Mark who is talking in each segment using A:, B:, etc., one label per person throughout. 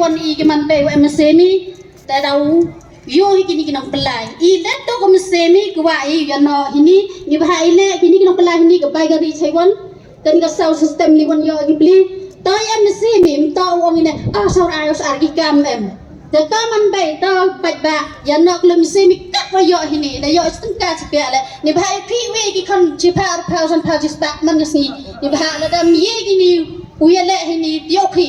A: wan I keman pe wa mesemi ta dau yo hikini kinong pelai I let to ko mesemi ko wa I no hini ni ba ile kini kinong pelai hini ko bai gari chaiwan kan ka sound system ni wan yo gibli to em mesemi to wong ine asor ayos argi kam em the kaman bay to bạch bạc ya nok lum se mi kat wa yo hini da yo stung ka chpe ale ni ba pi we ki kon chi pa thousand pa ji stak man ngi ni ba la da mi ye ni u ya le hini yo khi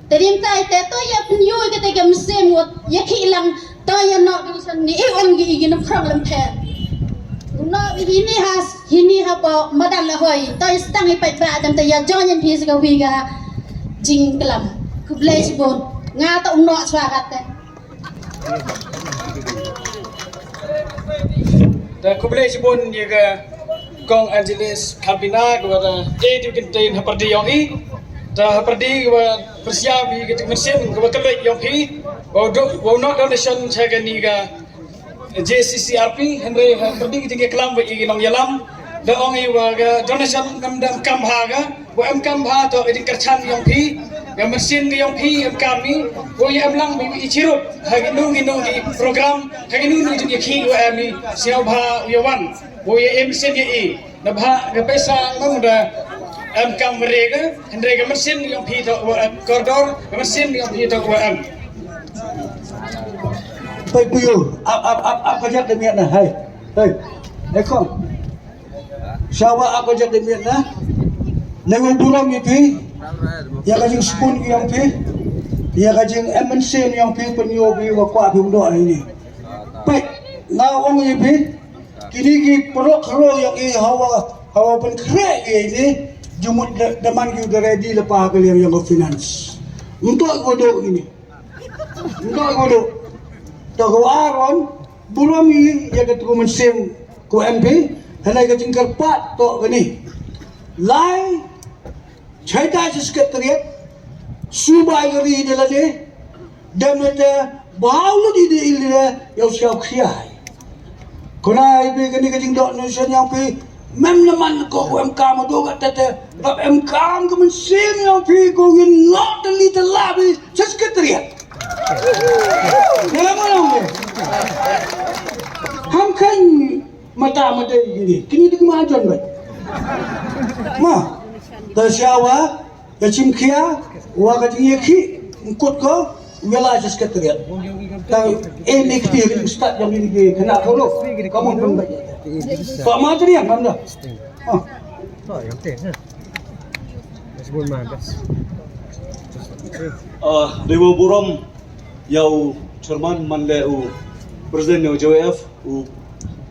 A: te rim tai te to ya pun yo ke te gam se mo ya khi lang to ya nok ki san ni e on gi no problem phe no hini has hini ha po madan la hoi to stang i bạch bạc dam te ya join in phi ga wi ga jing klam ku ble si bon nga ta no swagat
B: da kuble sibon ye ga Kong Angeles Campina gua da du contain hapardi yong I da hapardi gua persiapi ke mesin gua kelek yong I wa not donation chaga ni ga JCCRP Henry hapardi ke kelam wa I nong yalam da ong I wa ga donation nam dam kam ha ga wa am kam ha to idin kerchan yong I ga mesin ke yong I am kami wo yam lang bi ichirup haginu di program haginu di khi wa ami siau bha yawan wo ye mesin ye I na bha ga pesa ngam da am kam rega hendre ga mesin yong I to wa koridor mesin yong I to wa am
C: Baik buyu apa jak demian nah hai ekong sawa apa jak demian nah nengo buram ipi ya kajing spoon yang pi ya kajing emensen yang pi penyo pi wa kwa pi ndo ini baik na ong ipi kini ki perok ro yang I hawa pen kre ini jumut daman ki udah ready lepas kalian yang finance untuk godok ini untuk godok Tahu aron buram I ya ketu mensen ko MP hanai ka jingkar pat to gani lai chaita sekretariat subai gari delane demete baulu di ilire yau siap khiai konai be gani ka jing dok nation yang pe mem naman ko MK mo do ga tete MK ko mensen yang pe ko not the little labi sekretariat ham kan mata gini kini di kemajuan baik ma tasyawa ya cimkia wa ka yeki ngkut ko wala sa sekretariat ta ini kiri ustaz yang ini kena kalau kamu pun baik pak materi yang anda
D: Dewa Buram yau Chairman manle Presiden yau JWF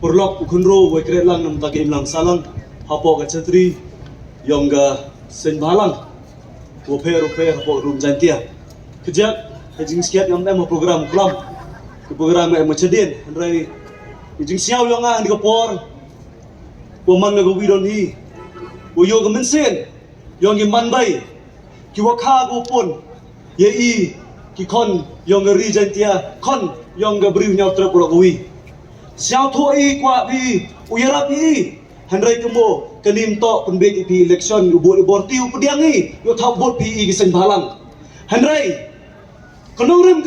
D: perlok kunro wa krelang nam tagi imlang salang hapo ka chatri yang ga senbalang wo pe hapo rum jantia kejak hejing siat yang mo program kulam ke program mo chedin rai hejing siaw yang ang di kapor wo man ga widon hi wo yo ga mensen yang gi manbai ki wa kha go pon ye I ki kon yang ga rijantia kon yang ga briu nyau trap ro wi siao tho I kwa bi uyara bi handrai kemo kenim to penbet pi election ubor tiu pediang I yo thap bot pi I gisen balang handrai kenorim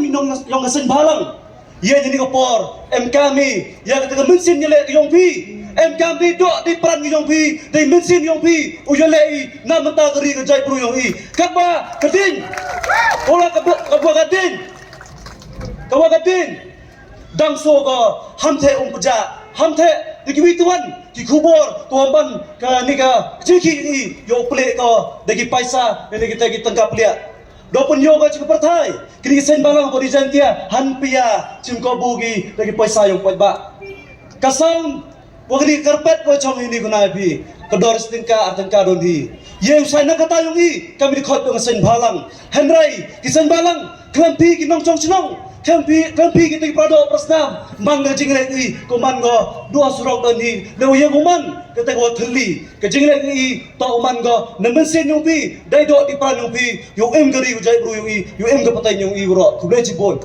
D: minong yang gisen balang ye jadi kapor MK mi ya kata mensin nyele yong pi MK mi do di peran yong pi di mensin yong pi uyale I na mata geri ke jai pro yong I kaba kedin ola kaba kadin dang so ga hamthe umja hamthe diki tuan ki kubor tuan ka ni ka jiki I yo ple ka deki paisa ni kita tangkap lia dopun yo ga cukup pertai kini sen balang bodi jantia han pia cimko bugi deki paisa yo pat ba kasang wagni karpet ko chong ini guna bi kedor stingka atangka don hi ye usai na kata yong I kami di khot sen balang henrai ki sen balang klampi ki nong chong chnong Kampi kita pada persnam mang jinglet I koman dua surau tani lew ye koman kita go thli ke jinglet I to man go nemen sen yong pi dai do di pan yong pi yo em gari jai bru yong I yo em ga patai yong I ro ku le jibon